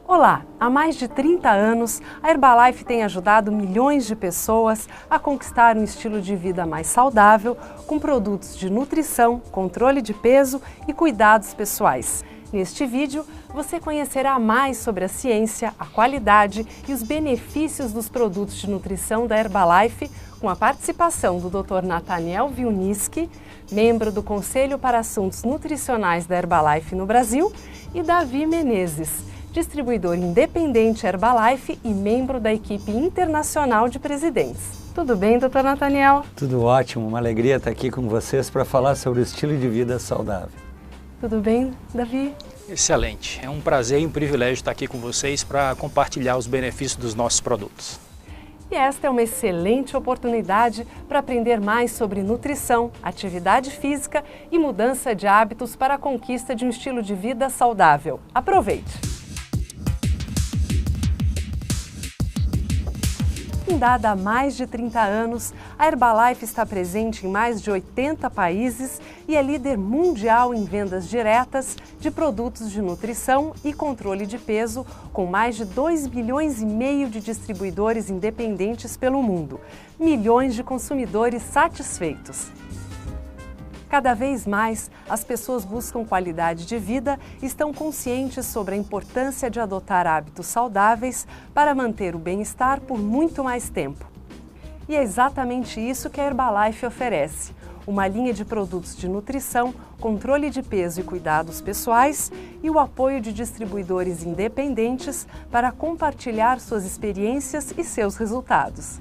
Olá! Há mais de 30 anos, a Herbalife tem ajudado milhões de pessoas a conquistar um estilo de vida mais saudável, com produtos de nutrição, controle de peso e cuidados pessoais. Neste vídeo, você conhecerá mais sobre a ciência, a qualidade e os benefícios dos produtos de nutrição da Herbalife, com a participação do Dr. Nathaniel Wilnitzki, membro do Conselho para Assuntos Nutricionais da Herbalife no Brasil, e Davi Menezes, distribuidor independente Herbalife e membro da equipe internacional de presidentes. Tudo bem, Dr. Nathaniel? Tudo ótimo, uma alegria estar aqui com vocês para falar sobre o estilo de vida saudável. Tudo bem, Davi? Excelente, é um prazer e um privilégio estar aqui com vocês para compartilhar os benefícios dos nossos produtos. E esta é uma excelente oportunidade para aprender mais sobre nutrição, atividade física e mudança de hábitos para a conquista de um estilo de vida saudável. Aproveite! Fundada há mais de 30 anos, a Herbalife está presente em mais de 80 países e é líder mundial em vendas diretas de produtos de nutrição e controle de peso, com mais de 2,5 milhões de distribuidores independentes pelo mundo, milhões de consumidores satisfeitos. Cada vez mais, as pessoas buscam qualidade de vida e estão conscientes sobre a importância de adotar hábitos saudáveis para manter o bem-estar por muito mais tempo. E é exatamente isso que a Herbalife oferece: uma linha de produtos de nutrição, controle de peso e cuidados pessoais e o apoio de distribuidores independentes para compartilhar suas experiências e seus resultados.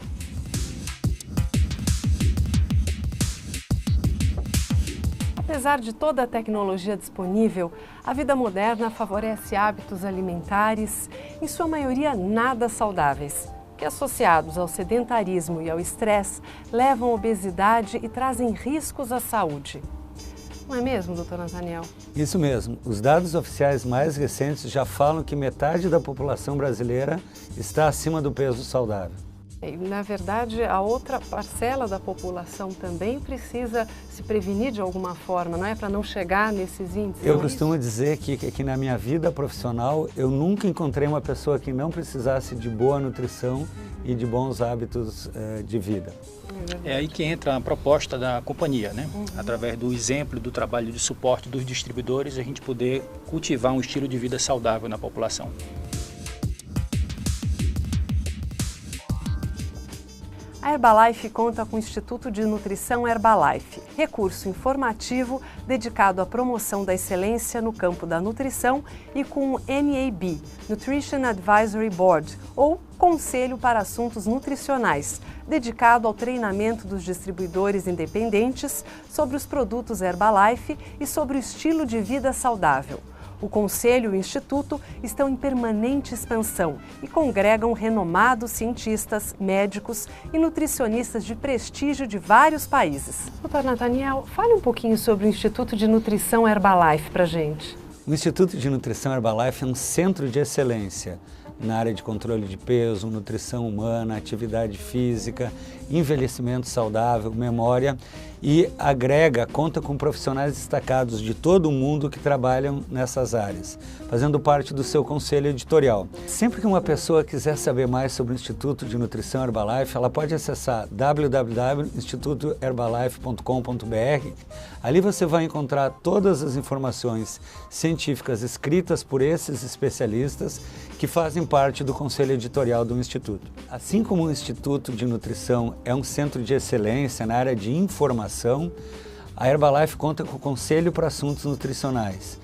Apesar de toda a tecnologia disponível, a vida moderna favorece hábitos alimentares, em sua maioria nada saudáveis, que associados ao sedentarismo e ao estresse, levam à obesidade e trazem riscos à saúde. Não é mesmo, Dr. Nathaniel? Isso mesmo. Os dados oficiais mais recentes já falam que metade da população brasileira está acima do peso saudável. Na verdade, a outra parcela da população também precisa se prevenir de alguma forma, não é? Para não chegar nesses índices. Eu costumo dizer que na minha vida profissional eu nunca encontrei uma pessoa que não precisasse de boa nutrição e de bons hábitos de vida. É aí que entra a proposta da companhia, né? Através do exemplo do trabalho de suporte dos distribuidores, a gente poder cultivar um estilo de vida saudável na população. A Herbalife conta com o Instituto de Nutrição Herbalife, recurso informativo dedicado à promoção da excelência no campo da nutrição, e com o NAB, Nutrition Advisory Board, ou Conselho para Assuntos Nutricionais, dedicado ao treinamento dos distribuidores independentes sobre os produtos Herbalife e sobre o estilo de vida saudável. O Conselho e o Instituto estão em permanente expansão e congregam renomados cientistas, médicos e nutricionistas de prestígio de vários países. Dr. Nathaniel, fale um pouquinho sobre o Instituto de Nutrição Herbalife para a gente. O Instituto de Nutrição Herbalife é um centro de excelência na área de controle de peso, nutrição humana, atividade física, envelhecimento saudável, memória, e conta com profissionais destacados de todo o mundo que trabalham nessas áreas, fazendo parte do seu conselho editorial. Sempre que uma pessoa quiser saber mais sobre o Instituto de Nutrição Herbalife, ela pode acessar www.institutoherbalife.com.br. Ali você vai encontrar todas as informações científicas escritas por esses especialistas que fazem parte do conselho editorial do Instituto. Assim como o Instituto de Nutrição é um centro de excelência na área de informação, a Herbalife conta com o Conselho para Assuntos Nutricionais,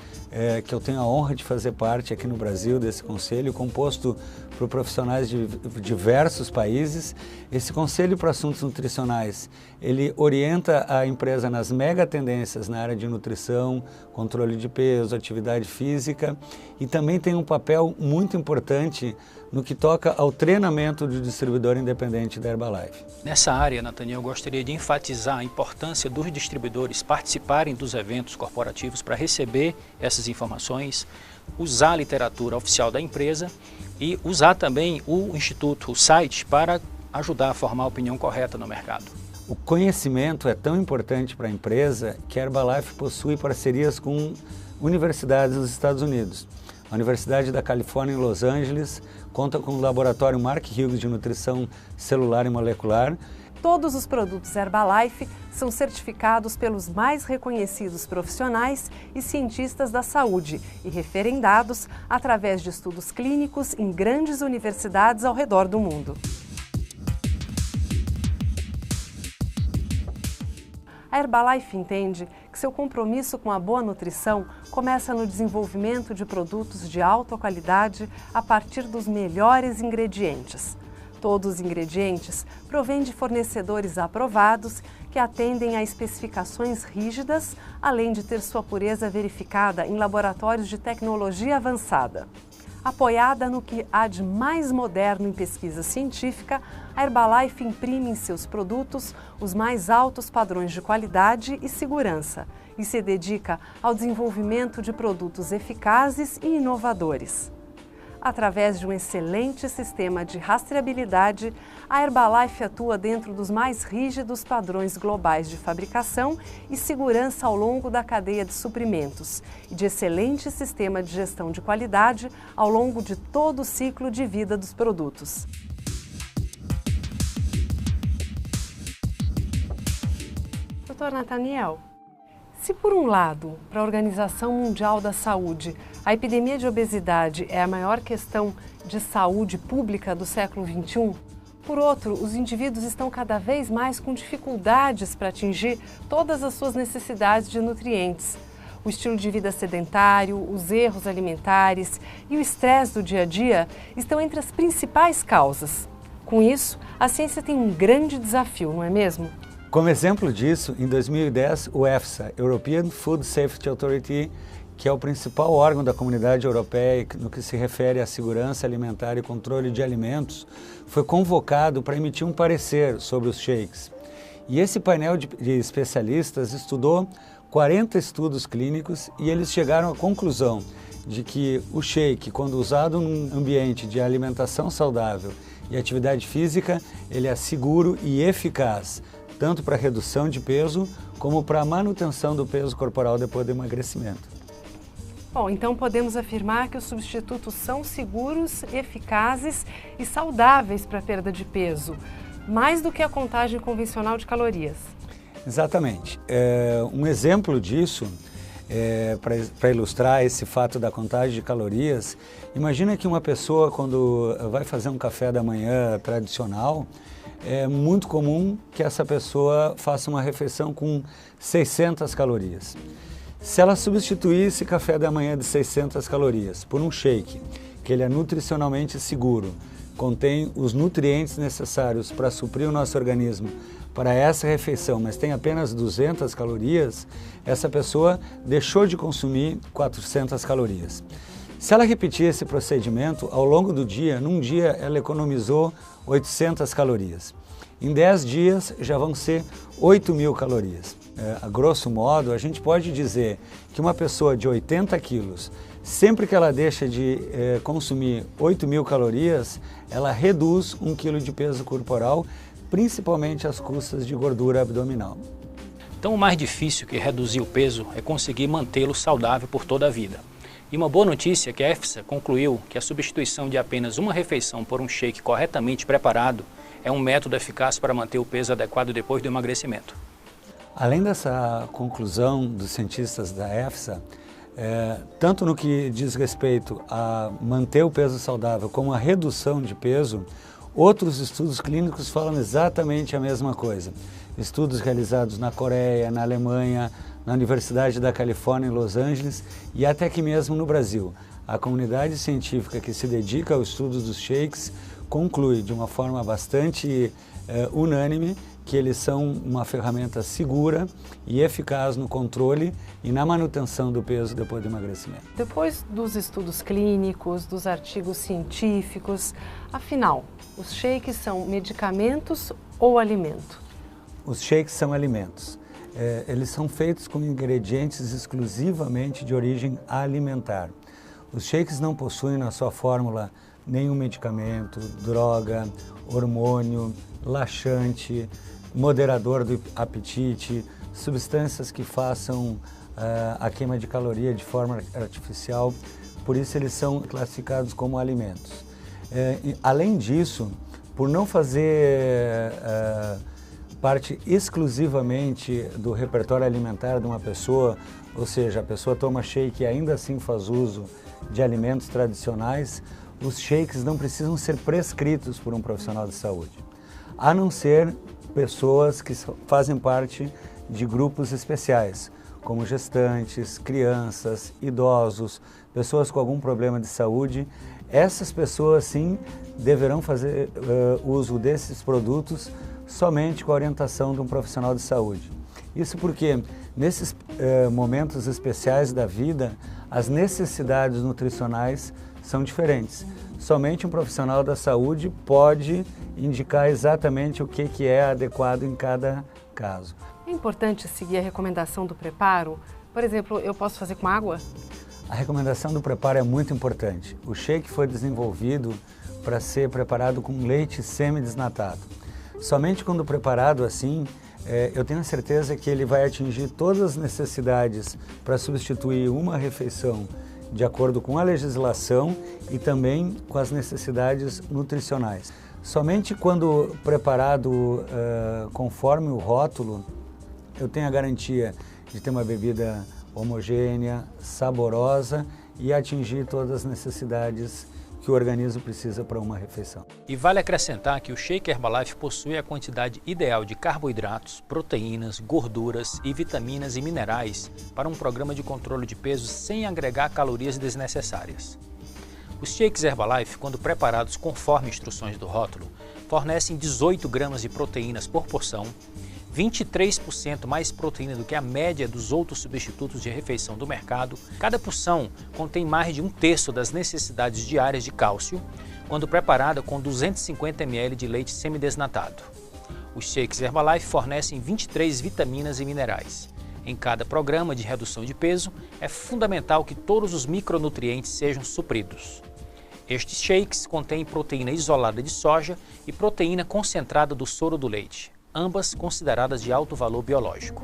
que eu tenho a honra de fazer parte aqui no Brasil desse conselho, composto por profissionais de diversos países. Esse Conselho para Assuntos Nutricionais, ele orienta a empresa nas mega tendências na área de nutrição, controle de peso, atividade física, e também tem um papel muito importante no que toca ao treinamento do distribuidor independente da Herbalife. Nessa área, Nathaniel, eu gostaria de enfatizar a importância dos distribuidores participarem dos eventos corporativos para receber essas informações, usar a literatura oficial da empresa e usar também o instituto, o site, para ajudar a formar a opinião correta no mercado. O conhecimento é tão importante para a empresa que a Herbalife possui parcerias com universidades dos Estados Unidos. A Universidade da Califórnia em Los Angeles conta com o laboratório Mark Hughes de nutrição celular e molecular. Todos os produtos Herbalife são certificados pelos mais reconhecidos profissionais e cientistas da saúde e referendados através de estudos clínicos em grandes universidades ao redor do mundo. A Herbalife entende que seu compromisso com a boa nutrição começa no desenvolvimento de produtos de alta qualidade a partir dos melhores ingredientes. Todos os ingredientes provêm de fornecedores aprovados que atendem a especificações rígidas, além de ter sua pureza verificada em laboratórios de tecnologia avançada. Apoiada no que há de mais moderno em pesquisa científica, a Herbalife imprime em seus produtos os mais altos padrões de qualidade e segurança e se dedica ao desenvolvimento de produtos eficazes e inovadores. Através de um excelente sistema de rastreabilidade, a Herbalife atua dentro dos mais rígidos padrões globais de fabricação e segurança ao longo da cadeia de suprimentos e de excelente sistema de gestão de qualidade ao longo de todo o ciclo de vida dos produtos. Dr. Nathaniel, se por um lado, para a Organização Mundial da Saúde, a epidemia de obesidade é a maior questão de saúde pública do século XXI, por outro, os indivíduos estão cada vez mais com dificuldades para atingir todas as suas necessidades de nutrientes. O estilo de vida sedentário, os erros alimentares e o estresse do dia a dia estão entre as principais causas. Com isso, a ciência tem um grande desafio, não é mesmo? Como exemplo disso, em 2010, o EFSA, European Food Safety Authority, que é o principal órgão da Comunidade Europeia no que se refere à segurança alimentar e controle de alimentos, foi convocado para emitir um parecer sobre os shakes. E esse painel de especialistas estudou 40 estudos clínicos e eles chegaram à conclusão de que o shake, quando usado num ambiente de alimentação saudável e atividade física, ele é seguro e eficaz, tanto para redução de peso como para a manutenção do peso corporal depois do emagrecimento. Bom, então podemos afirmar que os substitutos são seguros, eficazes e saudáveis para a perda de peso, mais do que a contagem convencional de calorias. Exatamente. Um exemplo disso, para ilustrar esse fato da contagem de calorias, imagina que uma pessoa, quando vai fazer um café da manhã tradicional, é muito comum que essa pessoa faça uma refeição com 600 calorias. Se ela substituir esse café da manhã de 600 calorias por um shake, que ele é nutricionalmente seguro, contém os nutrientes necessários para suprir o nosso organismo para essa refeição, mas tem apenas 200 calorias, essa pessoa deixou de consumir 400 calorias. Se ela repetir esse procedimento, ao longo do dia, num dia ela economizou 800 calorias. Em 10 dias já vão ser 8.000 calorias. A grosso modo, a gente pode dizer que uma pessoa de 80 quilos, sempre que ela deixa de consumir 8.000 calorias, ela reduz 1 quilo de peso corporal, principalmente às custas de gordura abdominal. Então, o mais difícil que reduzir o peso é conseguir mantê-lo saudável por toda a vida. E uma boa notícia é que a EFSA concluiu que a substituição de apenas uma refeição por um shake corretamente preparado é um método eficaz para manter o peso adequado depois do emagrecimento. Além dessa conclusão dos cientistas da EFSA, tanto no que diz respeito a manter o peso saudável como a redução de peso, outros estudos clínicos falam exatamente a mesma coisa. Estudos realizados na Coreia, na Alemanha, na Universidade da Califórnia em Los Angeles e até aqui mesmo no Brasil. A comunidade científica que se dedica ao estudo dos shakes conclui de uma forma bastante unânime que eles são uma ferramenta segura e eficaz no controle e na manutenção do peso depois do emagrecimento. Depois dos estudos clínicos, dos artigos científicos, afinal, os shakes são medicamentos ou alimento? Os shakes são alimentos. Eles são feitos com ingredientes exclusivamente de origem alimentar. Os shakes não possuem na sua fórmula nenhum medicamento, droga, hormônio, laxante, moderador do apetite, substâncias que façam a queima de caloria de forma artificial, por isso eles são classificados como alimentos. Além disso, por não fazer parte exclusivamente do repertório alimentar de uma pessoa, ou seja, a pessoa toma shake e ainda assim faz uso de alimentos tradicionais, os shakes não precisam ser prescritos por um profissional de saúde, a não ser pessoas que fazem parte de grupos especiais, como gestantes, crianças, idosos, pessoas com algum problema de saúde. Essas pessoas, sim, deverão fazer uso desses produtos somente com a orientação de um profissional de saúde. Isso porque, nesses momentos especiais da vida, as necessidades nutricionais são diferentes. Somente um profissional da saúde pode indicar exatamente o que é adequado em cada caso. É importante seguir a recomendação do preparo? Por exemplo, eu posso fazer com água? A recomendação do preparo é muito importante. O shake foi desenvolvido para ser preparado com leite semi-desnatado. Somente quando preparado assim, eu tenho certeza que ele vai atingir todas as necessidades para substituir uma refeição de acordo com a legislação e também com as necessidades nutricionais. Somente quando preparado conforme o rótulo, eu tenho a garantia de ter uma bebida homogênea, saborosa e atingir todas as necessidades que o organismo precisa para uma refeição. E vale acrescentar que o Shake Herbalife possui a quantidade ideal de carboidratos, proteínas, gorduras e vitaminas e minerais para um programa de controle de peso sem agregar calorias desnecessárias. Os Shakes Herbalife, quando preparados conforme instruções do rótulo, fornecem 18 gramas de proteínas por porção, 23% mais proteína do que a média dos outros substitutos de refeição do mercado. Cada porção contém mais de 1/3 das necessidades diárias de cálcio, quando preparada com 250 ml de leite semidesnatado. Os Shakes Herbalife fornecem 23 vitaminas e minerais. Em cada programa de redução de peso, é fundamental que todos os micronutrientes sejam supridos. Estes shakes contêm proteína isolada de soja e proteína concentrada do soro do leite, ambas consideradas de alto valor biológico.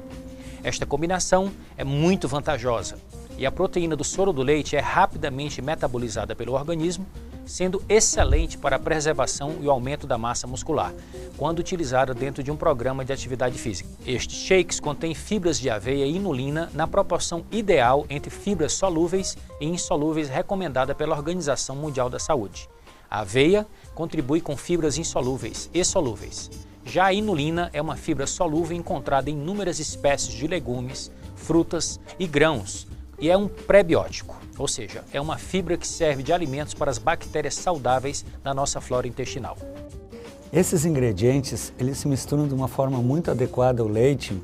Esta combinação é muito vantajosa e a proteína do soro do leite é rapidamente metabolizada pelo organismo, sendo excelente para a preservação e o aumento da massa muscular, quando utilizada dentro de um programa de atividade física. Estes shakes contêm fibras de aveia e inulina na proporção ideal entre fibras solúveis e insolúveis recomendada pela Organização Mundial da Saúde. A aveia contribui com fibras insolúveis e solúveis. Já a inulina é uma fibra solúvel encontrada em inúmeras espécies de legumes, frutas e grãos e é um prebiótico, ou seja, é uma fibra que serve de alimentos para as bactérias saudáveis da nossa flora intestinal. Esses ingredientes, eles se misturam de uma forma muito adequada ao leite,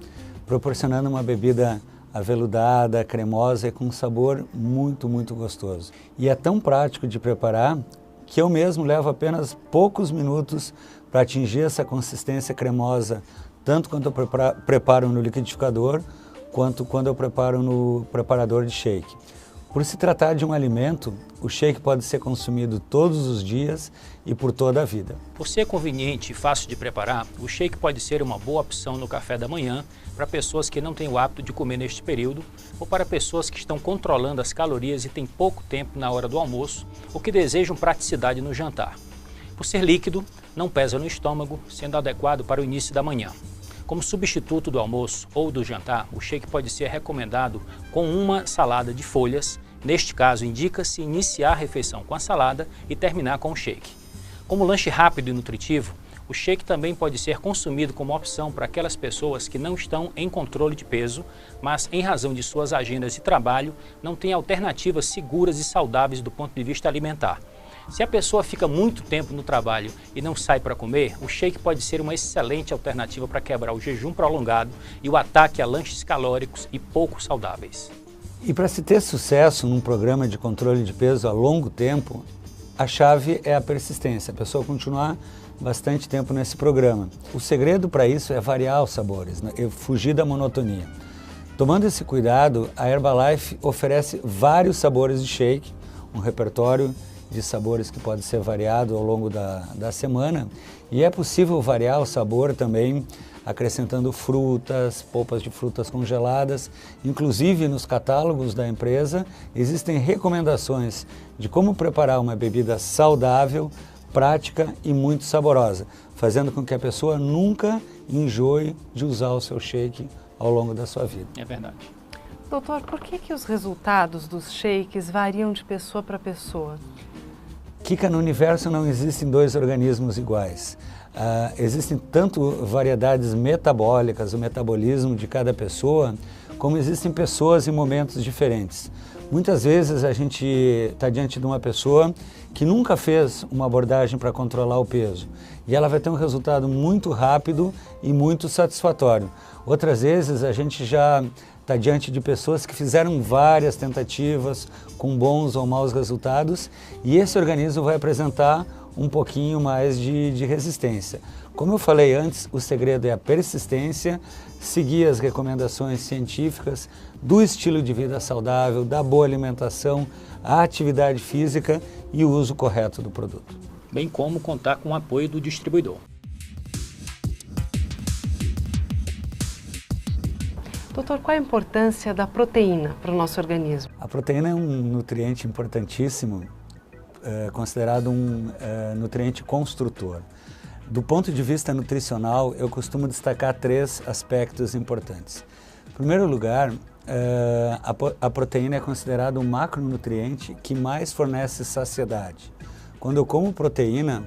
proporcionando uma bebida aveludada, cremosa e com um sabor muito gostoso. E é tão prático de preparar que eu mesmo levo apenas poucos minutos para atingir essa consistência cremosa, tanto quando eu preparo no liquidificador, quanto quando eu preparo no preparador de shake. Por se tratar de um alimento, o shake pode ser consumido todos os dias e por toda a vida. Por ser conveniente e fácil de preparar, o shake pode ser uma boa opção no café da manhã para pessoas que não têm o hábito de comer neste período ou para pessoas que estão controlando as calorias e têm pouco tempo na hora do almoço ou que desejam praticidade no jantar. Por ser líquido, não pesa no estômago, sendo adequado para o início da manhã. Como substituto do almoço ou do jantar, o shake pode ser recomendado com uma salada de folhas. Neste caso, indica-se iniciar a refeição com a salada e terminar com o shake. Como lanche rápido e nutritivo, o shake também pode ser consumido como opção para aquelas pessoas que não estão em controle de peso, mas em razão de suas agendas de trabalho, não têm alternativas seguras e saudáveis do ponto de vista alimentar. Se a pessoa fica muito tempo no trabalho e não sai para comer, o shake pode ser uma excelente alternativa para quebrar o jejum prolongado e o ataque a lanches calóricos e pouco saudáveis. E para se ter sucesso num programa de controle de peso a longo tempo, a chave é a persistência, a pessoa continuar bastante tempo nesse programa. O segredo para isso é variar os sabores, né? Fugir da monotonia. Tomando esse cuidado, a Herbalife oferece vários sabores de shake, um repertório de sabores que pode ser variado ao longo da semana, e é possível variar o sabor também acrescentando frutas, polpas de frutas congeladas. Inclusive nos catálogos da empresa existem recomendações de como preparar uma bebida saudável, prática e muito saborosa, fazendo com que a pessoa nunca enjoe de usar o seu shake ao longo da sua vida. É verdade. Doutor, por que os resultados dos shakes variam de pessoa para pessoa? Kika, no universo não existem dois organismos iguais. Existem tanto variedades metabólicas, o metabolismo de cada pessoa, como existem pessoas em momentos diferentes. Muitas vezes a gente está diante de uma pessoa que nunca fez uma abordagem para controlar o peso e ela vai ter um resultado muito rápido e muito satisfatório. Outras vezes a gente já está diante de pessoas que fizeram várias tentativas com bons ou maus resultados e esse organismo vai apresentar um pouquinho mais de resistência. Como eu falei antes, o segredo é a persistência, seguir as recomendações científicas do estilo de vida saudável, da boa alimentação, a atividade física e o uso correto do produto. Bem como contar com o apoio do distribuidor. Doutor, qual a importância da proteína para o nosso organismo? A proteína é um nutriente importantíssimo, considerado um nutriente construtor. Do ponto de vista nutricional, eu costumo destacar 3 aspectos importantes. Em primeiro lugar, a proteína é considerada um macronutriente que mais fornece saciedade. Quando eu como proteína,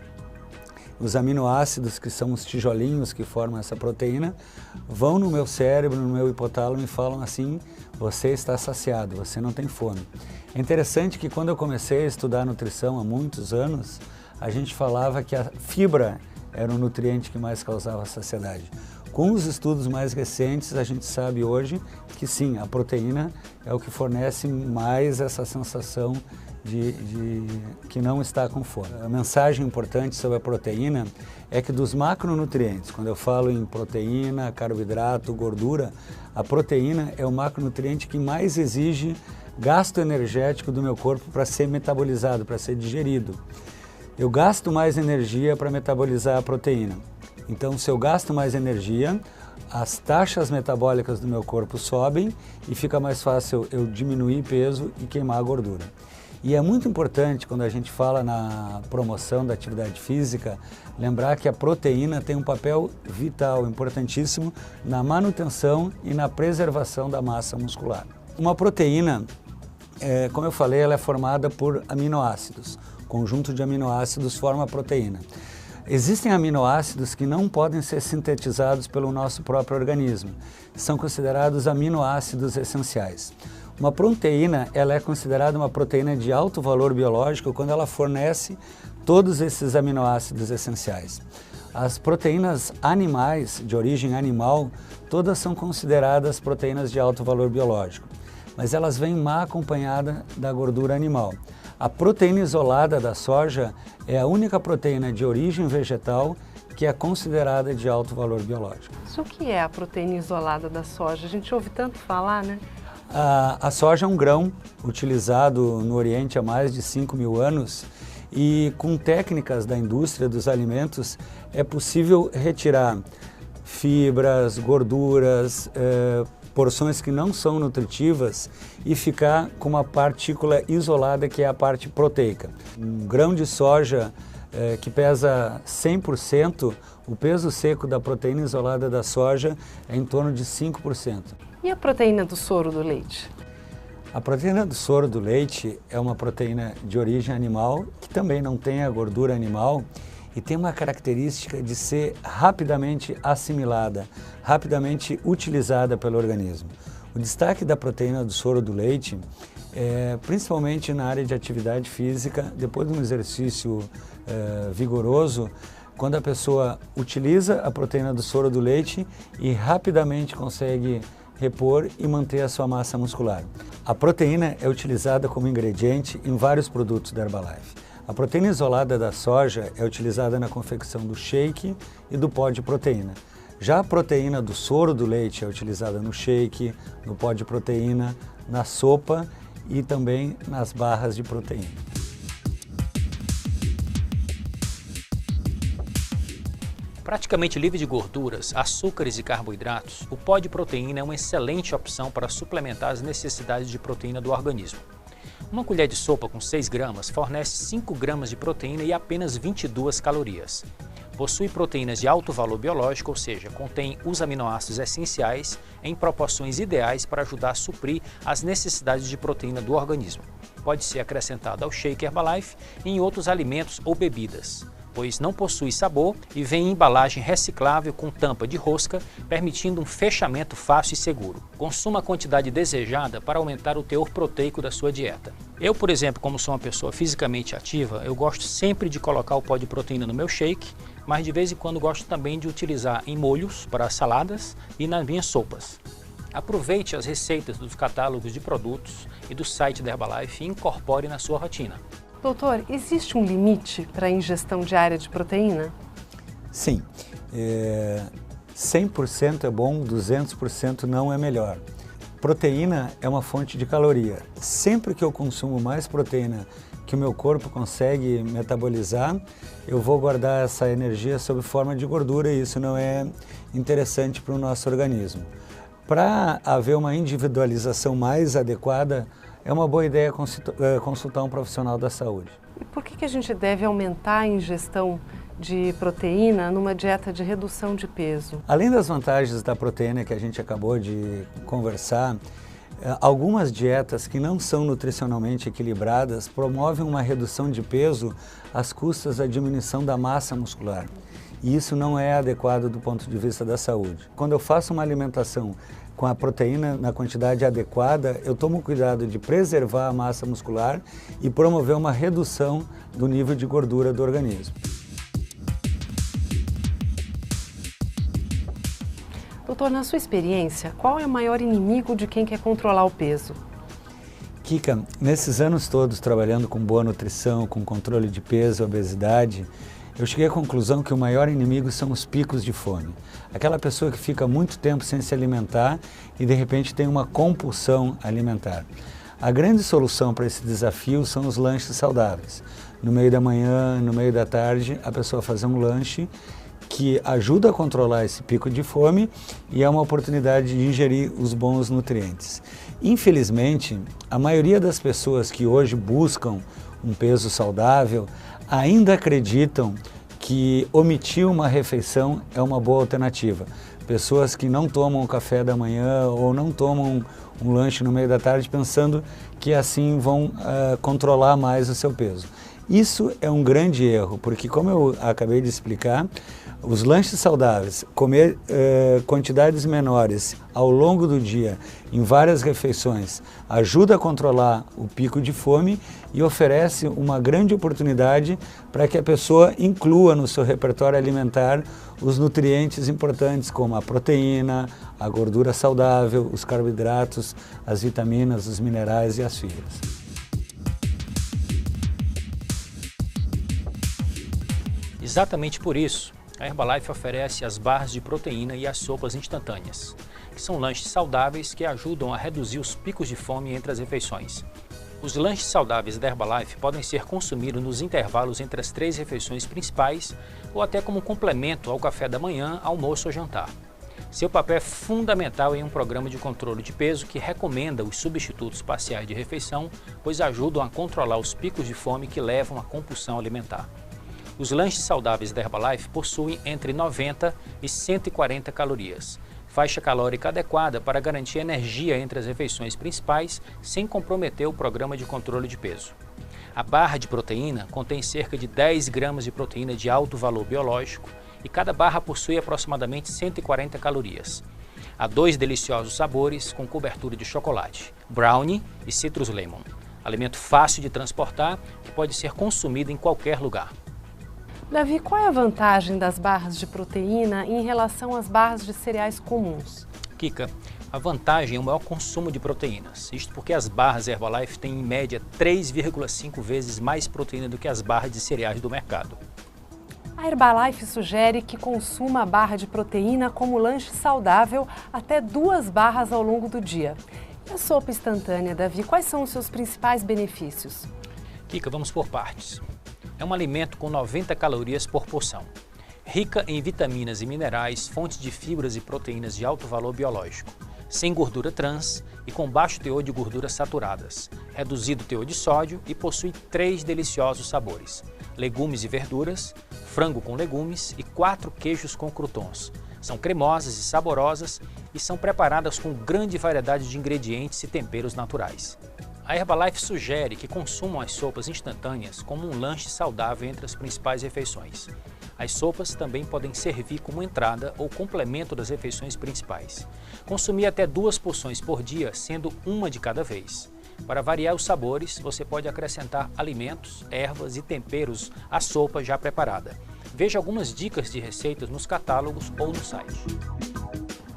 os aminoácidos, que são os tijolinhos que formam essa proteína, vão no meu cérebro, no meu hipotálamo e falam assim: você está saciado, você não tem fome. É interessante que quando eu comecei a estudar nutrição há muitos anos, a gente falava que a fibra era o nutriente que mais causava saciedade. Com os estudos mais recentes, a gente sabe hoje que sim, a proteína é o que fornece mais essa sensação de que não está com fome. A mensagem importante sobre a proteína é que dos macronutrientes, quando eu falo em proteína, carboidrato, gordura, a proteína é o macronutriente que mais exige gasto energético do meu corpo para ser metabolizado, para ser digerido. Eu gasto mais energia para metabolizar a proteína. Então, se eu gasto mais energia, as taxas metabólicas do meu corpo sobem e fica mais fácil eu diminuir peso e queimar a gordura. E é muito importante, quando a gente fala na promoção da atividade física, lembrar que a proteína tem um papel vital, importantíssimo, na manutenção e na preservação da massa muscular. Uma proteína, como eu falei, ela é formada por aminoácidos. O conjunto de aminoácidos forma a proteína. Existem aminoácidos que não podem ser sintetizados pelo nosso próprio organismo. São considerados aminoácidos essenciais. Uma proteína, ela é considerada uma proteína de alto valor biológico quando ela fornece todos esses aminoácidos essenciais. As proteínas animais, de origem animal, todas são consideradas proteínas de alto valor biológico, mas elas vêm mal acompanhadas da gordura animal. A proteína isolada da soja é a única proteína de origem vegetal que é considerada de alto valor biológico. Mas o que é a proteína isolada da soja? A gente ouve tanto falar, né? A soja é um grão utilizado no Oriente há mais de 5.000 anos e com técnicas da indústria dos alimentos é possível retirar fibras, gorduras, porções que não são nutritivas e ficar com uma partícula isolada que é a parte proteica. Um grão de soja que pesa 100%, o peso seco da proteína isolada da soja é em torno de 5%. E a proteína do soro do leite? A proteína do soro do leite é uma proteína de origem animal, que também não tem a gordura animal e tem uma característica de ser rapidamente assimilada, rapidamente utilizada pelo organismo. O destaque da proteína do soro do leite é principalmente na área de atividade física, depois de um exercício vigoroso, quando a pessoa utiliza a proteína do soro do leite e rapidamente consegue repor e manter a sua massa muscular. A proteína é utilizada como ingrediente em vários produtos da Herbalife. A proteína isolada da soja é utilizada na confecção do shake e do pó de proteína. Já a proteína do soro do leite é utilizada no shake, no pó de proteína, na sopa e também nas barras de proteína. Praticamente livre de gorduras, açúcares e carboidratos, o pó de proteína é uma excelente opção para suplementar as necessidades de proteína do organismo. Uma colher de sopa com 6 gramas fornece 5 gramas de proteína e apenas 22 calorias. Possui proteínas de alto valor biológico, ou seja, contém os aminoácidos essenciais em proporções ideais para ajudar a suprir as necessidades de proteína do organismo. Pode ser acrescentado ao shake Herbalife e em outros alimentos ou bebidas, pois não possui sabor e vem em embalagem reciclável com tampa de rosca, permitindo um fechamento fácil e seguro. Consuma a quantidade desejada para aumentar o teor proteico da sua dieta. Eu, por exemplo, como sou uma pessoa fisicamente ativa, eu gosto sempre de colocar o pó de proteína no meu shake, mas de vez em quando gosto também de utilizar em molhos para saladas e nas minhas sopas. Aproveite as receitas dos catálogos de produtos e do site da Herbalife e incorpore na sua rotina. Doutor, existe um limite para a ingestão diária de proteína? Sim, 100% é bom, 200% não é melhor. Proteína é uma fonte de caloria. Sempre que eu consumo mais proteína que o meu corpo consegue metabolizar, eu vou guardar essa energia sob forma de gordura e isso não é interessante para o nosso organismo. Para haver uma individualização mais adequada, é uma boa ideia consultar um profissional da saúde. E por que a gente deve aumentar a ingestão de proteína numa dieta de redução de peso? Além das vantagens da proteína que a gente acabou de conversar, algumas dietas que não são nutricionalmente equilibradas promovem uma redução de peso às custas da diminuição da massa muscular. E isso não é adequado do ponto de vista da saúde. Quando eu faço uma alimentação com a proteína na quantidade adequada, eu tomo cuidado de preservar a massa muscular e promover uma redução do nível de gordura do organismo. Doutor, na sua experiência, qual é o maior inimigo de quem quer controlar o peso? Kika, nesses anos todos trabalhando com boa nutrição, com controle de peso, obesidade, eu cheguei à conclusão que o maior inimigo são os picos de fome. Aquela pessoa que fica muito tempo sem se alimentar e de repente tem uma compulsão alimentar. A grande solução para esse desafio são os lanches saudáveis. No meio da manhã, no meio da tarde, a pessoa fazer um lanche que ajuda a controlar esse pico de fome e é uma oportunidade de ingerir os bons nutrientes. Infelizmente, a maioria das pessoas que hoje buscam um peso saudável ainda acreditam que omitir uma refeição é uma boa alternativa. Pessoas que não tomam café da manhã ou não tomam um lanche no meio da tarde pensando que assim vão controlar mais o seu peso. Isso é um grande erro, porque como eu acabei de explicar, os lanches saudáveis, comer quantidades menores ao longo do dia, em várias refeições, ajuda a controlar o pico de fome e oferece uma grande oportunidade para que a pessoa inclua no seu repertório alimentar os nutrientes importantes como a proteína, a gordura saudável, os carboidratos, as vitaminas, os minerais e as fibras. Exatamente por isso, a Herbalife oferece as barras de proteína e as sopas instantâneas, que são lanches saudáveis que ajudam a reduzir os picos de fome entre as refeições. Os lanches saudáveis da Herbalife podem ser consumidos nos intervalos entre as 3 refeições principais ou até como complemento ao café da manhã, almoço ou jantar. Seu papel é fundamental em um programa de controle de peso que recomenda os substitutos parciais de refeição, pois ajudam a controlar os picos de fome que levam à compulsão alimentar. Os lanches saudáveis da Herbalife possuem entre 90 e 140 calorias, faixa calórica adequada para garantir energia entre as refeições principais sem comprometer o programa de controle de peso. A barra de proteína contém cerca de 10 gramas de proteína de alto valor biológico e cada barra possui aproximadamente 140 calorias. Há 2 deliciosos sabores com cobertura de chocolate, brownie e citrus lemon. Alimento fácil de transportar que pode ser consumido em qualquer lugar. Davi, qual é a vantagem das barras de proteína em relação às barras de cereais comuns? Kika, a vantagem é o maior consumo de proteínas. Isto porque as barras Herbalife têm em média 3,5 vezes mais proteína do que as barras de cereais do mercado. A Herbalife sugere que consuma a barra de proteína como lanche saudável até 2 barras ao longo do dia. E a sopa instantânea, Davi, quais são os seus principais benefícios? Kika, vamos por partes. É um alimento com 90 calorias por porção, rica em vitaminas e minerais, fontes de fibras e proteínas de alto valor biológico, sem gordura trans e com baixo teor de gorduras saturadas, reduzido teor de sódio e possui 3 deliciosos sabores, legumes e verduras, frango com legumes e 4 queijos com croutons. São cremosas e saborosas e são preparadas com grande variedade de ingredientes e temperos naturais. A Herbalife sugere que consumam as sopas instantâneas como um lanche saudável entre as principais refeições. As sopas também podem servir como entrada ou complemento das refeições principais. Consumir até 2 porções por dia, sendo uma de cada vez. Para variar os sabores, você pode acrescentar alimentos, ervas e temperos à sopa já preparada. Veja algumas dicas de receitas nos catálogos ou no site.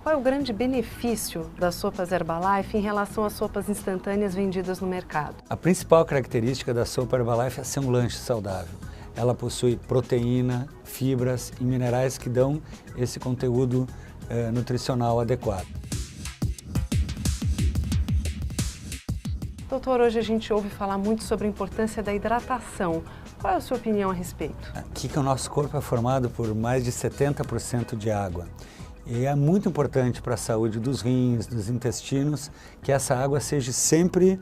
Qual é o grande benefício das sopas Herbalife em relação às sopas instantâneas vendidas no mercado? A principal característica da sopa Herbalife é ser um lanche saudável. Ela possui proteína, fibras e minerais que dão esse conteúdo nutricional adequado. Doutor, hoje a gente ouve falar muito sobre a importância da hidratação. Qual é a sua opinião a respeito? Aqui que o nosso corpo é formado por mais de 70% de água. E é muito importante para a saúde dos rins, dos intestinos, que essa água seja sempre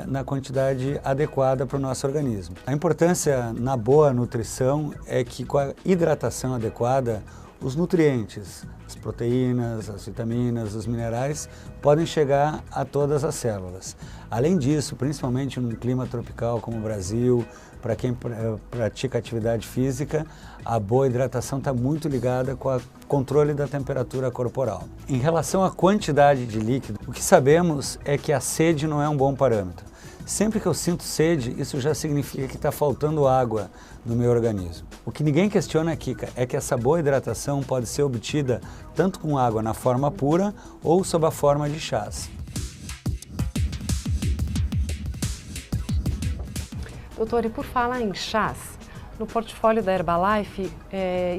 na quantidade adequada para o nosso organismo. A importância na boa nutrição é que com a hidratação adequada, os nutrientes, as proteínas, as vitaminas, os minerais podem chegar a todas as células. Além disso, principalmente num clima tropical como o Brasil, para quem pratica atividade física, a boa hidratação está muito ligada com o controle da temperatura corporal. Em relação à quantidade de líquido, o que sabemos é que a sede não é um bom parâmetro. Sempre que eu sinto sede, isso já significa que está faltando água no meu organismo. O que ninguém questiona, Kika, é que essa boa hidratação pode ser obtida tanto com água na forma pura ou sob a forma de chás. Doutor, e por falar em chás, no portfólio da Herbalife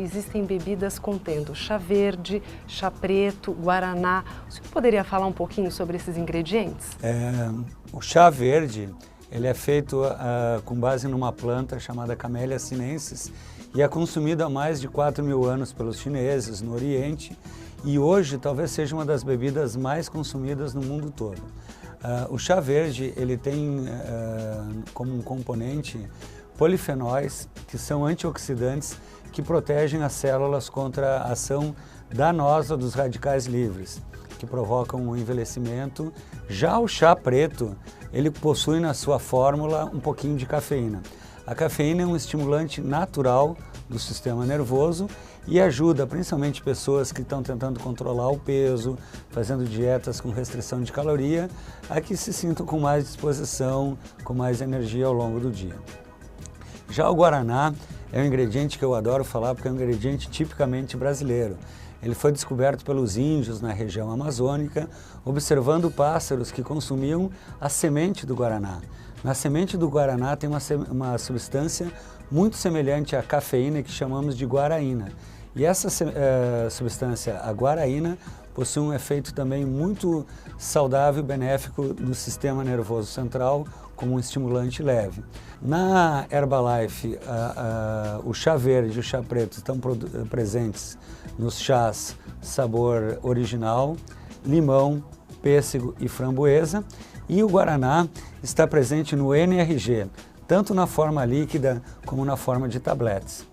existem bebidas contendo chá verde, chá preto, guaraná. O senhor poderia falar um pouquinho sobre esses ingredientes? O chá verde ele é feito com base numa planta chamada Camellia sinensis e é consumido há mais de 4.000 anos pelos chineses no Oriente e hoje talvez seja uma das bebidas mais consumidas no mundo todo. O chá verde ele tem como um componente polifenóis, que são antioxidantes que protegem as células contra a ação danosa dos radicais livres, que provocam o envelhecimento. Já o chá preto, ele possui na sua fórmula um pouquinho de cafeína. A cafeína é um estimulante natural do sistema nervoso e ajuda principalmente pessoas que estão tentando controlar o peso, fazendo dietas com restrição de caloria, a que se sintam com mais disposição, com mais energia ao longo do dia. Já o guaraná é um ingrediente que eu adoro falar porque é um ingrediente tipicamente brasileiro. Ele foi descoberto pelos índios na região amazônica, observando pássaros que consumiam a semente do guaraná. Na semente do guaraná tem uma substância muito semelhante à cafeína que chamamos de guaraína. E essa substância, a guaraína, possui um efeito também muito saudável e benéfico no sistema nervoso central, como um estimulante leve. Na Herbalife, o chá verde e o chá preto estão presentes nos chás sabor original, limão, pêssego e framboesa, e o guaraná está presente no NRG, tanto na forma líquida como na forma de tabletes.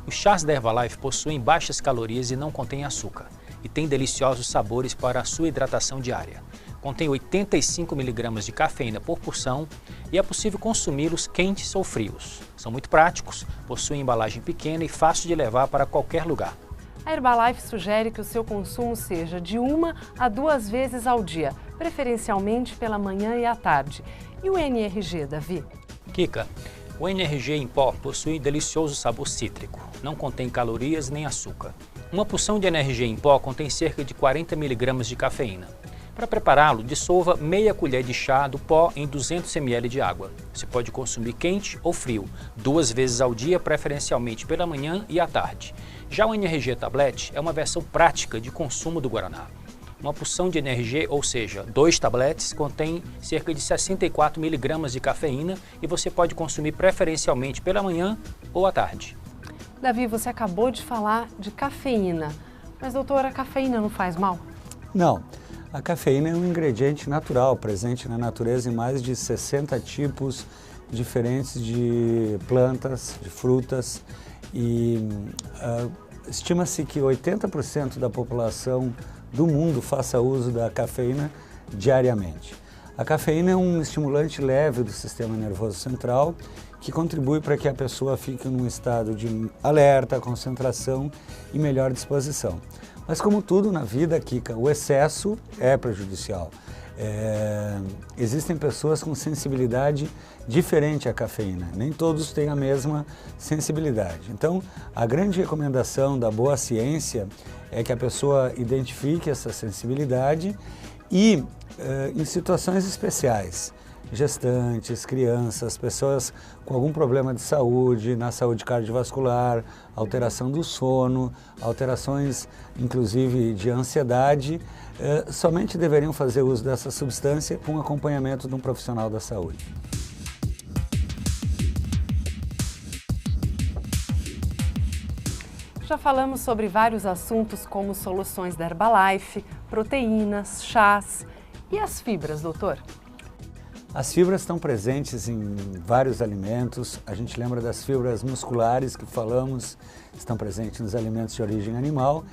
Os chás da Herbalife possuem baixas calorias e não contêm açúcar, e têm deliciosos sabores para a sua hidratação diária. Contém 85 mg de cafeína por porção e é possível consumi-los quentes ou frios. São muito práticos, possuem embalagem pequena e fácil de levar para qualquer lugar. A Herbalife sugere que o seu consumo seja de 1 a 2 vezes ao dia, preferencialmente pela manhã e à tarde. E o NRG, Davi? Kika, o NRG em pó possui delicioso sabor cítrico, não contém calorias nem açúcar. Uma porção de NRG em pó contém cerca de 40 mg de cafeína. Para prepará-lo, dissolva meia colher de chá do pó em 200 ml de água. Você pode consumir quente ou frio, 2 vezes ao dia, preferencialmente pela manhã e à tarde. Já o NRG Tablet é uma versão prática de consumo do Guaraná. Uma porção de NRG, ou seja, 2 tabletes, contém cerca de 64 mg de cafeína e você pode consumir preferencialmente pela manhã ou à tarde. Davi, você acabou de falar de cafeína, mas doutor, a cafeína não faz mal? Não. A cafeína é um ingrediente natural, presente na natureza em mais de 60 tipos diferentes de plantas, de frutas, e estima-se que 80% da população do mundo faça uso da cafeína diariamente. A cafeína é um estimulante leve do sistema nervoso central que contribui para que a pessoa fique num estado de alerta, concentração e melhor disposição. Mas como tudo na vida, Kika, o excesso é prejudicial. Existem pessoas com sensibilidade diferente à cafeína, nem todos têm a mesma sensibilidade. Então, a grande recomendação da boa ciência é que a pessoa identifique essa sensibilidade e, em situações especiais, gestantes, crianças, pessoas com algum problema de saúde, na saúde cardiovascular, alteração do sono, alterações inclusive de ansiedade, somente deveriam fazer uso dessa substância com acompanhamento de um profissional da saúde. Já falamos sobre vários assuntos como soluções da Herbalife, proteínas, chás e as fibras, doutor? As fibras estão presentes em vários alimentos. A gente lembra das fibras musculares que falamos, estão presentes nos alimentos de origem animal.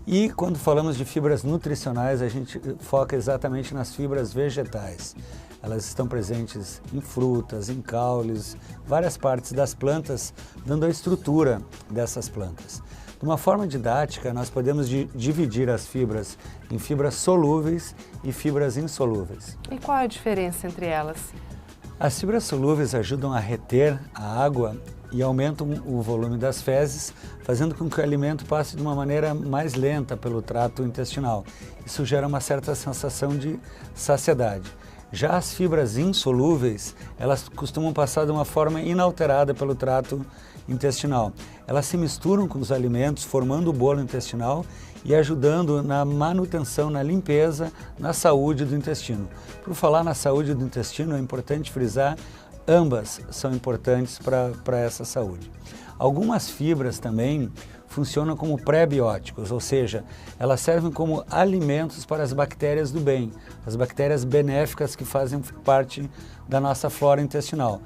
E quando falamos de fibras nutricionais, a gente foca exatamente nas fibras vegetais. Elas estão presentes em frutas, em caules, várias partes das plantas, dando a estrutura dessas plantas. De uma forma didática, nós podemos dividir as fibras em fibras solúveis e fibras insolúveis. E qual é a diferença entre elas? As fibras solúveis ajudam a reter a água e aumentam o volume das fezes, fazendo com que o alimento passe de uma maneira mais lenta pelo trato intestinal. Isso gera uma certa sensação de saciedade. Já as fibras insolúveis, elas costumam passar de uma forma inalterada pelo trato intestinal. Elas se misturam com os alimentos, formando o bolo intestinal e ajudando na manutenção, na limpeza, na saúde do intestino. Por falar na saúde do intestino, é importante frisar, ambas são importantes para essa saúde. Algumas fibras também funcionam como pré-bióticos, ou seja, elas servem como alimentos para as bactérias do bem, as bactérias benéficas que fazem parte da nossa flora intestinal.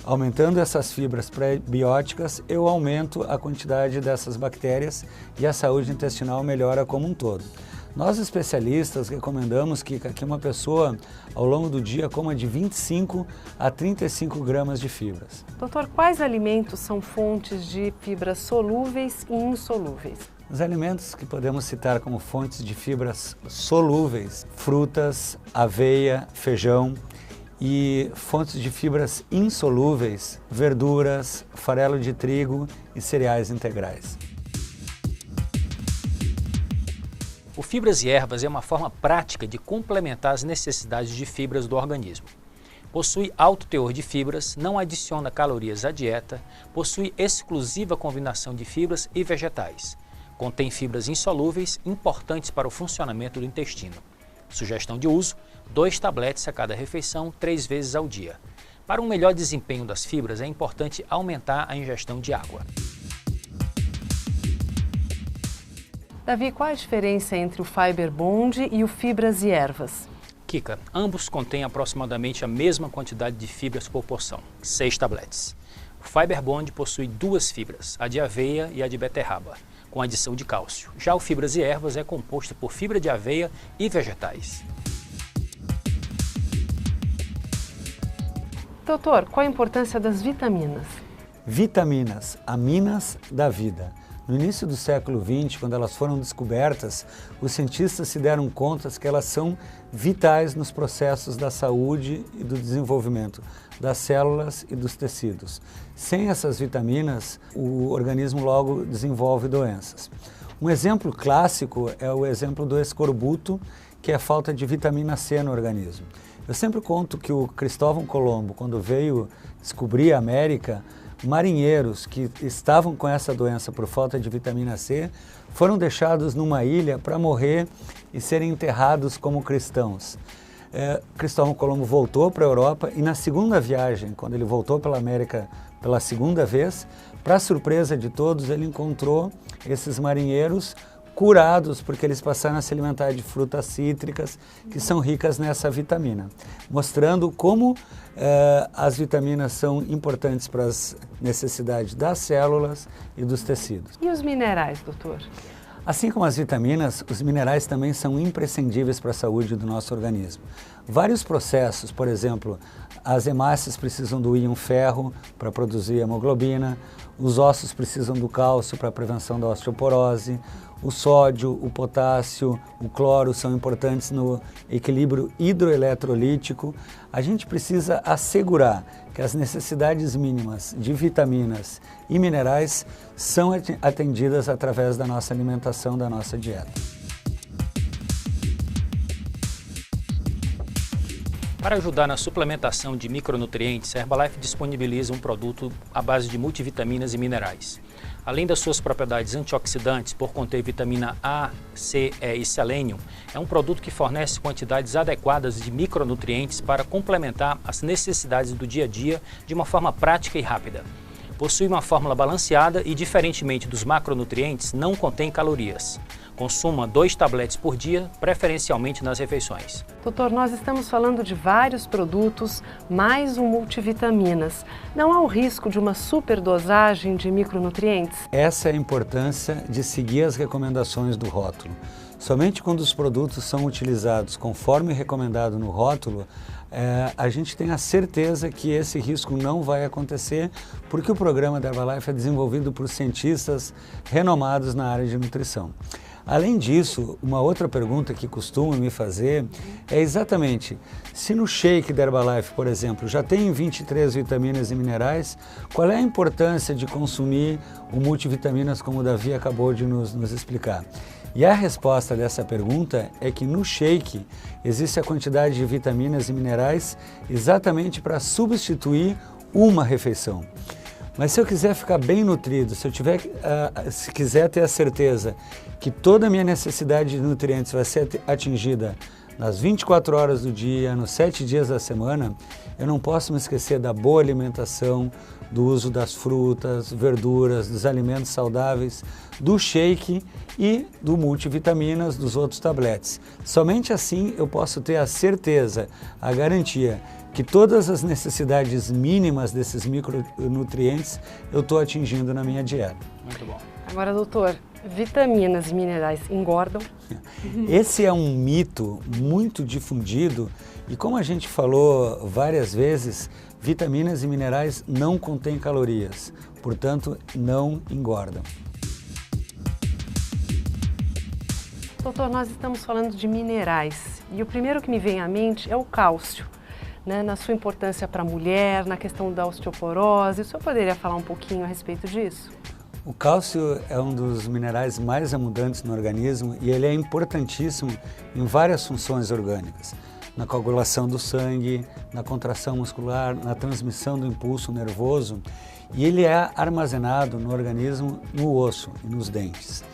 Aumentando essas fibras pré-bióticas, eu aumento a quantidade dessas bactérias e a saúde intestinal melhora como um todo. Nós especialistas recomendamos que uma pessoa ao longo do dia coma de 25 a 35 gramas de fibras. Doutor, quais alimentos são fontes de fibras solúveis e insolúveis? Os alimentos que podemos citar como fontes de fibras solúveis, frutas, aveia, feijão, e fontes de fibras insolúveis, verduras, farelo de trigo e cereais integrais. O Fibras e Ervas é uma forma prática de complementar as necessidades de fibras do organismo. Possui alto teor de fibras, não adiciona calorias à dieta, possui exclusiva combinação de fibras e vegetais. Contém fibras insolúveis, importantes para o funcionamento do intestino. Sugestão de uso: 2 tabletes a cada refeição, 3 vezes ao dia. Para um melhor desempenho das fibras, é importante aumentar a ingestão de água. Davi, qual a diferença entre o Fiber Bond e o Fibras e Ervas? Kika, ambos contêm aproximadamente a mesma quantidade de fibras por porção, 6 tabletes. O Fiber Bond possui 2 fibras, a de aveia e a de beterraba, com adição de cálcio. Já o Fibras e Ervas é composto por fibra de aveia e vegetais. Doutor, qual a importância das vitaminas? Vitaminas, aminas da vida. No início do século XX, quando elas foram descobertas, os cientistas se deram conta que elas são vitais nos processos da saúde e do desenvolvimento das células e dos tecidos. Sem essas vitaminas, o organismo logo desenvolve doenças. Um exemplo clássico é o exemplo do escorbuto, que é a falta de vitamina C no organismo. Eu sempre conto que o Cristóvão Colombo, quando veio descobrir a América, marinheiros que estavam com essa doença por falta de vitamina C foram deixados numa ilha para morrer e serem enterrados como cristãos. Cristóvão Colombo voltou para a Europa e na segunda viagem, quando ele voltou pela América pela segunda vez, para surpresa de todos, ele encontrou esses marinheiros curados porque eles passaram a se alimentar de frutas cítricas que são ricas nessa vitamina, mostrando como as vitaminas são importantes para as necessidades das células e dos tecidos. E os minerais, doutor? Assim como as vitaminas, os minerais também são imprescindíveis para a saúde do nosso organismo. Vários processos, por exemplo, as hemácias precisam do íon ferro para produzir hemoglobina, os ossos precisam do cálcio para a prevenção da osteoporose, o sódio, o potássio, o cloro são importantes no equilíbrio hidroeletrolítico. A gente precisa assegurar que as necessidades mínimas de vitaminas e minerais são atendidas através da nossa alimentação, da nossa dieta. Para ajudar na suplementação de micronutrientes, a Herbalife disponibiliza um produto à base de multivitaminas e minerais. Além das suas propriedades antioxidantes por conter vitamina A, C, E e selênio, é um produto que fornece quantidades adequadas de micronutrientes para complementar as necessidades do dia a dia de uma forma prática e rápida. Possui uma fórmula balanceada e, diferentemente dos macronutrientes, não contém calorias. Consuma 2 tabletes por dia, preferencialmente nas refeições. Doutor, nós estamos falando de vários produtos, mais um multivitaminas. Não há o risco de uma superdosagem de micronutrientes? Essa é a importância de seguir as recomendações do rótulo. Somente quando os produtos são utilizados conforme recomendado no rótulo, a gente tem a certeza que esse risco não vai acontecer, porque o programa da Herbalife é desenvolvido por cientistas renomados na área de nutrição. Além disso, uma outra pergunta que costumam me fazer é exatamente, se no shake da Herbalife, por exemplo, já tem 23 vitaminas e minerais, qual é a importância de consumir o multivitaminas como o Davi acabou de nos explicar? E a resposta dessa pergunta é que no shake existe a quantidade de vitaminas e minerais exatamente para substituir uma refeição. Mas se eu quiser ficar bem nutrido, se quiser ter a certeza que toda a minha necessidade de nutrientes vai ser atingida nas 24 horas do dia, nos 7 dias da semana, eu não posso me esquecer da boa alimentação, do uso das frutas, verduras, dos alimentos saudáveis, do shake e do multivitaminas, dos outros tabletes. Somente assim eu posso ter a certeza, a garantia, que todas as necessidades mínimas desses micronutrientes eu estou atingindo na minha dieta. Muito bom. Agora, doutor, vitaminas e minerais engordam? Esse é um mito muito difundido e, como a gente falou várias vezes, vitaminas e minerais não contêm calorias, portanto, não engordam. Doutor, nós estamos falando de minerais e o primeiro que me vem à mente é o cálcio, né? Na sua importância para a mulher, na questão da osteoporose. O senhor poderia falar um pouquinho a respeito disso? O cálcio é um dos minerais mais abundantes no organismo e ele é importantíssimo em várias funções orgânicas. Na coagulação do sangue, na contração muscular, na transmissão do impulso nervoso, e ele é armazenado no organismo, no osso e nos dentes.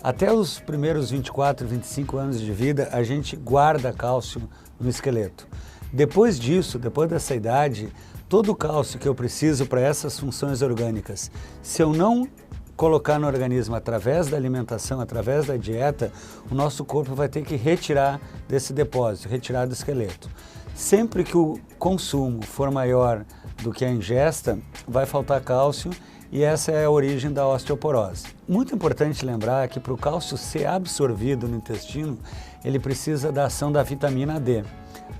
Até os primeiros 24, 25 anos de vida, a gente guarda cálcio no esqueleto. Depois disso, depois dessa idade, todo o cálcio que eu preciso para essas funções orgânicas, se eu não colocar no organismo através da alimentação, através da dieta, o nosso corpo vai ter que retirar desse depósito, retirar do esqueleto. Sempre que o consumo for maior do que a ingesta, vai faltar cálcio e essa é a origem da osteoporose. Muito importante lembrar que para o cálcio ser absorvido no intestino, ele precisa da ação da vitamina D.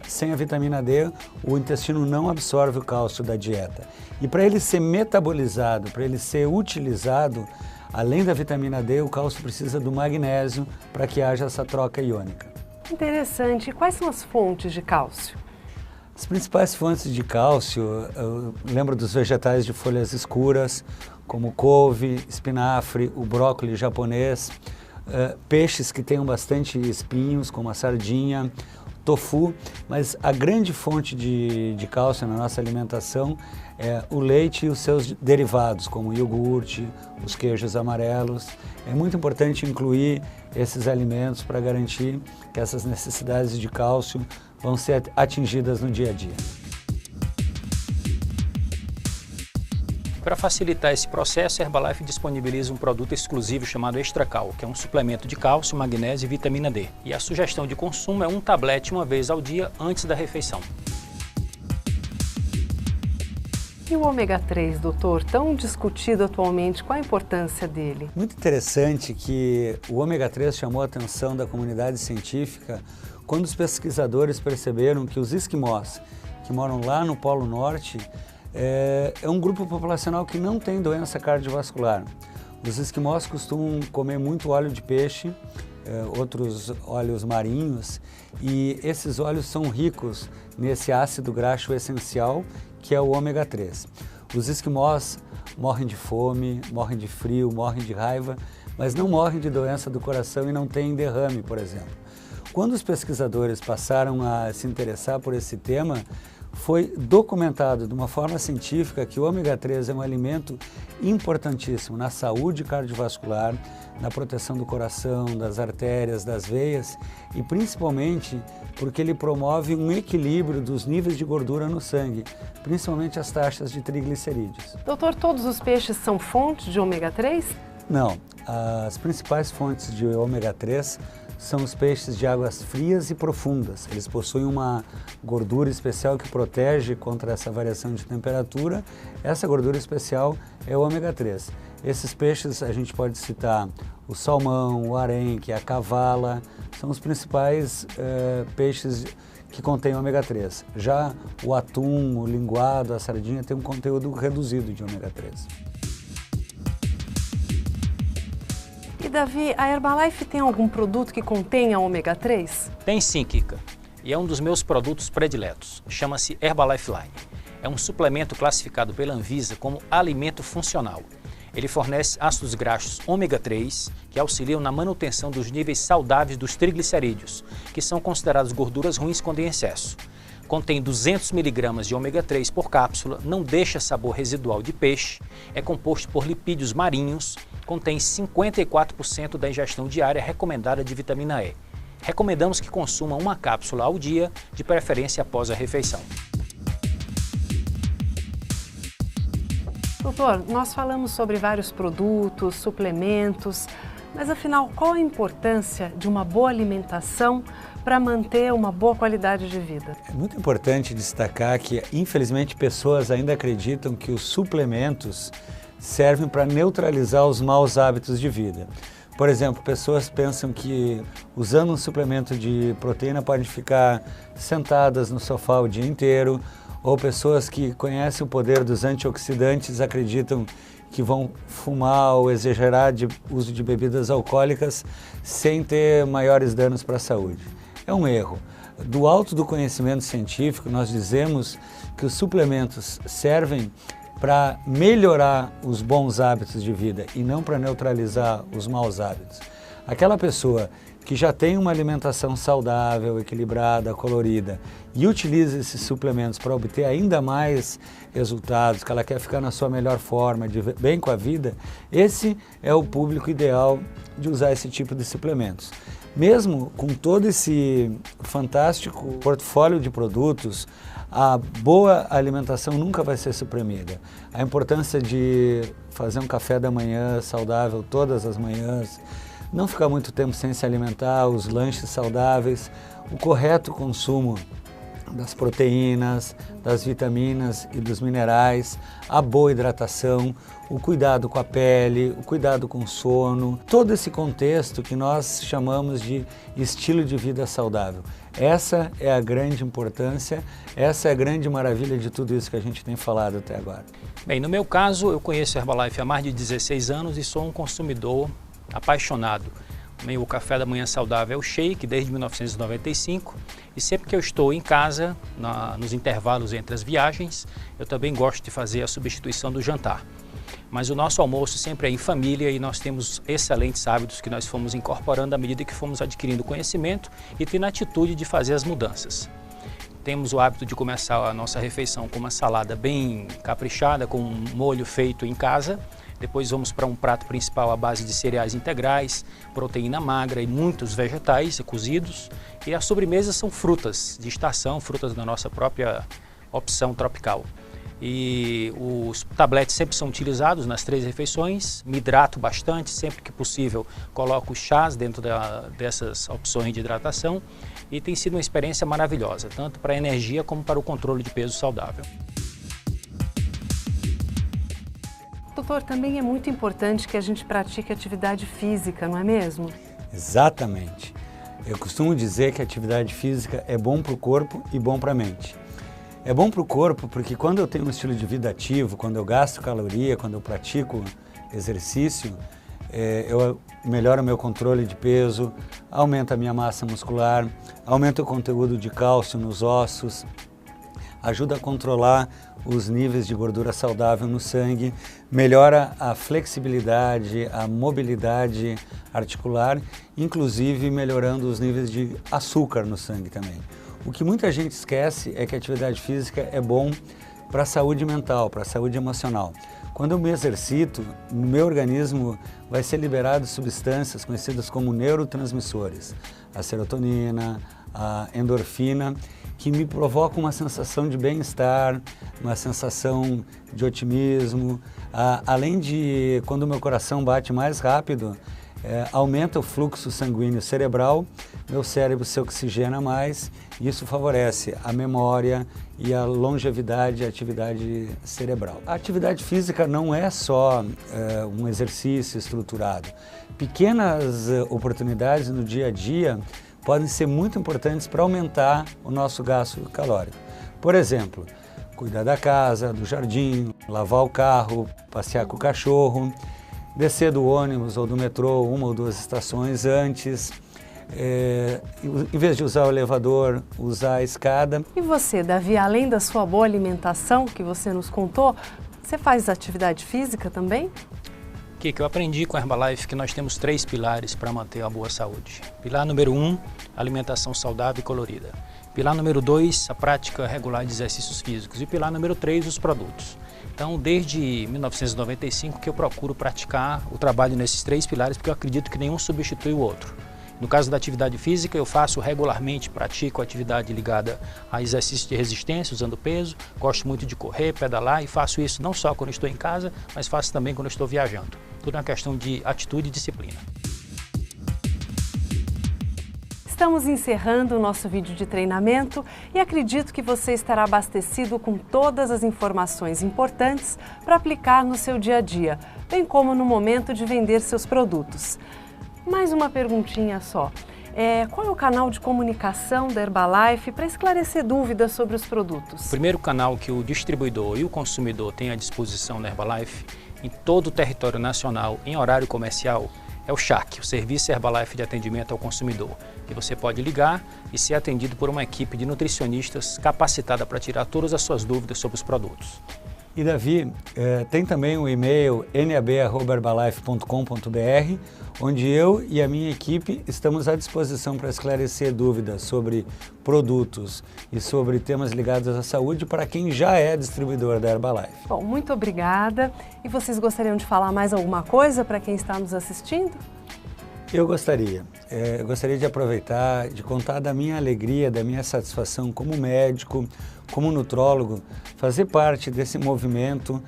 Sem a vitamina D, o intestino não absorve o cálcio da dieta. E para ele ser metabolizado, para ele ser utilizado, Além da vitamina D, o cálcio precisa do magnésio para que haja essa troca iônica. Interessante. E quais são as fontes de cálcio? As principais fontes de cálcio, eu lembro dos vegetais de folhas escuras, como couve, espinafre, o brócolis japonês, peixes que tenham bastante espinhos, como a sardinha, tofu, mas a grande fonte de cálcio na nossa alimentação é o leite e os seus derivados, como o iogurte, os queijos amarelos. É muito importante incluir esses alimentos para garantir que essas necessidades de cálcio vão ser atingidas no dia a dia. Para facilitar esse processo, a Herbalife disponibiliza um produto exclusivo chamado Extra Cal, que é um suplemento de cálcio, magnésio e vitamina D. E a sugestão de consumo é um tablete uma vez ao dia antes da refeição. E o ômega 3, doutor, tão discutido atualmente, qual a importância dele? Muito interessante que o ômega 3 chamou a atenção da comunidade científica quando os pesquisadores perceberam que os esquimós, que moram lá no Polo Norte, é um grupo populacional que não tem doença cardiovascular. Os esquimós costumam comer muito óleo de peixe, outros óleos marinhos, e esses óleos são ricos nesse ácido graxo essencial, que é o ômega 3. Os esquimós morrem de fome, morrem de frio, morrem de raiva, mas não morrem de doença do coração e não têm derrame, por exemplo. Quando os pesquisadores passaram a se interessar por esse tema, foi documentado de uma forma científica que o ômega 3 é um alimento importantíssimo na saúde cardiovascular, na proteção do coração, das artérias, das veias e principalmente porque ele promove um equilíbrio dos níveis de gordura no sangue, principalmente as taxas de triglicerídeos. Doutor, todos os peixes são fontes de ômega 3? Não, as principais fontes de ômega 3 são os peixes de águas frias e profundas. Eles possuem uma gordura especial que protege contra essa variação de temperatura. Essa gordura especial é o ômega 3. Esses peixes a gente pode citar o salmão, o arenque, a cavala, são os principais peixes que contêm ômega 3. Já o atum, o linguado, a sardinha tem um conteúdo reduzido de ômega 3. E Davi, a Herbalife tem algum produto que contenha ômega 3? Tem sim, Kika. E é um dos meus produtos prediletos. Chama-se Herbalife Line. É um suplemento classificado pela Anvisa como alimento funcional. Ele fornece ácidos graxos ômega 3, que auxiliam na manutenção dos níveis saudáveis dos triglicerídeos, que são considerados gorduras ruins quando em excesso. Contém 200 mg de ômega 3 por cápsula, não deixa sabor residual de peixe, é composto por lipídios marinhos, contém 54% da ingestão diária recomendada de vitamina E. Recomendamos que consuma uma cápsula ao dia, de preferência após a refeição. Doutor, nós falamos sobre vários produtos, suplementos, mas afinal, qual a importância de uma boa alimentação para manter uma boa qualidade de vida? É muito importante destacar que, infelizmente, pessoas ainda acreditam que os suplementos servem para neutralizar os maus hábitos de vida. Por exemplo, pessoas pensam que usando um suplemento de proteína podem ficar sentadas no sofá o dia inteiro, ou pessoas que conhecem o poder dos antioxidantes acreditam que vão fumar ou exagerar de uso de bebidas alcoólicas sem ter maiores danos para a saúde. É um erro. Do alto do conhecimento científico, nós dizemos que os suplementos servem para melhorar os bons hábitos de vida e não para neutralizar os maus hábitos. Aquela pessoa que já tem uma alimentação saudável, equilibrada, colorida e utiliza esses suplementos para obter ainda mais resultados, que ela quer ficar na sua melhor forma, de bem com a vida, esse é o público ideal de usar esse tipo de suplementos. Mesmo com todo esse fantástico portfólio de produtos, a boa alimentação nunca vai ser suprimida. A importância de fazer um café da manhã saudável todas as manhãs, não ficar muito tempo sem se alimentar, os lanches saudáveis, o correto consumo das proteínas, das vitaminas e dos minerais, a boa hidratação, o cuidado com a pele, o cuidado com o sono, todo esse contexto que nós chamamos de estilo de vida saudável. Essa é a grande importância, essa é a grande maravilha de tudo isso que a gente tem falado até agora. Bem, no meu caso, eu conheço a Herbalife há mais de 16 anos e sou um consumidor apaixonado. O café da manhã saudável é o shake desde 1995 e sempre que eu estou em casa, nos intervalos entre as viagens, eu também gosto de fazer a substituição do jantar. Mas o nosso almoço sempre é em família e nós temos excelentes hábitos que nós fomos incorporando à medida que fomos adquirindo conhecimento e tendo a atitude de fazer as mudanças. Temos o hábito de começar a nossa refeição com uma salada bem caprichada, com um molho feito em casa. Depois vamos para um prato principal à base de cereais integrais, proteína magra e muitos vegetais cozidos. E as sobremesas são frutas de estação, frutas da nossa própria opção tropical. E os tabletes sempre são utilizados nas 3 refeições, me hidrato bastante, sempre que possível coloco chás dentro dessas opções de hidratação e tem sido uma experiência maravilhosa, tanto para a energia como para o controle de peso saudável. Doutor, também é muito importante que a gente pratique atividade física, não é mesmo? Exatamente. Eu costumo dizer que a atividade física é bom para o corpo e bom para a mente. É bom para o corpo porque quando eu tenho um estilo de vida ativo, quando eu gasto caloria, quando eu pratico exercício, eu melhoro o meu controle de peso, aumento a minha massa muscular, aumento o conteúdo de cálcio nos ossos, ajuda a controlar os níveis de gordura saudável no sangue, melhora a flexibilidade, a mobilidade articular, inclusive melhorando os níveis de açúcar no sangue também. O que muita gente esquece é que a atividade física é bom para a saúde mental, para a saúde emocional. Quando eu me exercito, no meu organismo vai ser liberado substâncias conhecidas como neurotransmissores, a serotonina, a endorfina, que me provocam uma sensação de bem-estar, uma sensação de otimismo, além de, quando o meu coração bate mais rápido, aumenta o fluxo sanguíneo cerebral, meu cérebro se oxigena mais e isso favorece a memória e a longevidade e a atividade cerebral. A atividade física não é só um exercício estruturado. Pequenas oportunidades no dia a dia podem ser muito importantes para aumentar o nosso gasto calórico. Por exemplo, cuidar da casa, do jardim, lavar o carro, passear com o cachorro, descer do ônibus ou do metrô 1 ou 2 estações antes, em vez de usar o elevador, usar a escada. E você, Davi, além da sua boa alimentação que você nos contou, você faz atividade física também? Kika, eu aprendi com a Herbalife que nós temos 3 pilares para manter a boa saúde. Pilar número 1, alimentação saudável e colorida. Pilar número 2, a prática regular de exercícios físicos. E pilar número 3, os produtos. Então, desde 1995 que eu procuro praticar o trabalho nesses 3 pilares, porque eu acredito que nenhum substitui o outro. No caso da atividade física, eu faço regularmente, pratico atividade ligada a exercício de resistência, usando peso. Gosto muito de correr, pedalar e faço isso não só quando estou em casa, mas faço também quando estou viajando. Tudo é uma questão de atitude e disciplina. Estamos encerrando o nosso vídeo de treinamento e acredito que você estará abastecido com todas as informações importantes para aplicar no seu dia a dia, bem como no momento de vender seus produtos. Mais uma perguntinha só. Qual é o canal de comunicação da Herbalife para esclarecer dúvidas sobre os produtos? O primeiro canal que o distribuidor e o consumidor têm à disposição na Herbalife, em todo o território nacional, em horário comercial, é o CHAC, o Serviço Herbalife de Atendimento ao Consumidor, que você pode ligar e ser atendido por uma equipe de nutricionistas capacitada para tirar todas as suas dúvidas sobre os produtos. E Davi, tem também o e-mail nab@herbalife.com.br, onde eu e a minha equipe estamos à disposição para esclarecer dúvidas sobre produtos e sobre temas ligados à saúde para quem já é distribuidor da Herbalife. Bom, muito obrigada. E vocês gostariam de falar mais alguma coisa para quem está nos assistindo? Eu gostaria de aproveitar, de contar da minha alegria, da minha satisfação como médico, como nutrólogo, fazer parte desse movimento,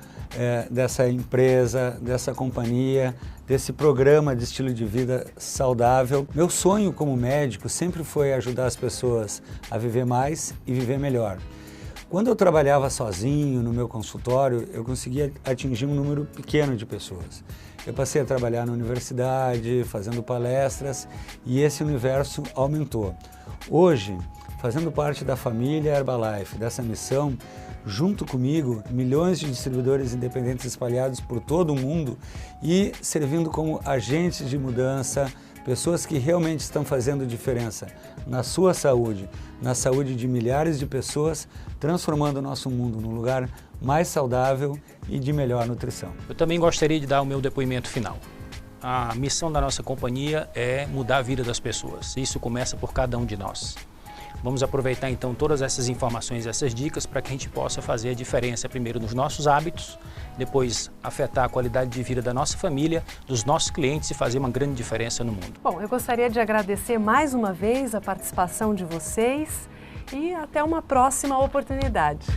dessa empresa, dessa companhia, desse programa de estilo de vida saudável. Meu sonho como médico sempre foi ajudar as pessoas a viver mais e viver melhor. Quando eu trabalhava sozinho no meu consultório, eu conseguia atingir um número pequeno de pessoas. Eu passei a trabalhar na universidade, fazendo palestras, e esse universo aumentou. Hoje, fazendo parte da família Herbalife, dessa missão, junto comigo, milhões de distribuidores independentes espalhados por todo o mundo e servindo como agentes de mudança, pessoas que realmente estão fazendo diferença na sua saúde, na saúde de milhares de pessoas, transformando o nosso mundo num lugar mais saudável e de melhor nutrição. Eu também gostaria de dar o meu depoimento final. A missão da nossa companhia é mudar a vida das pessoas. Isso começa por cada um de nós. Vamos aproveitar então todas essas informações, essas dicas, para que a gente possa fazer a diferença primeiro nos nossos hábitos, depois afetar a qualidade de vida da nossa família, dos nossos clientes e fazer uma grande diferença no mundo. Bom, eu gostaria de agradecer mais uma vez a participação de vocês e até uma próxima oportunidade.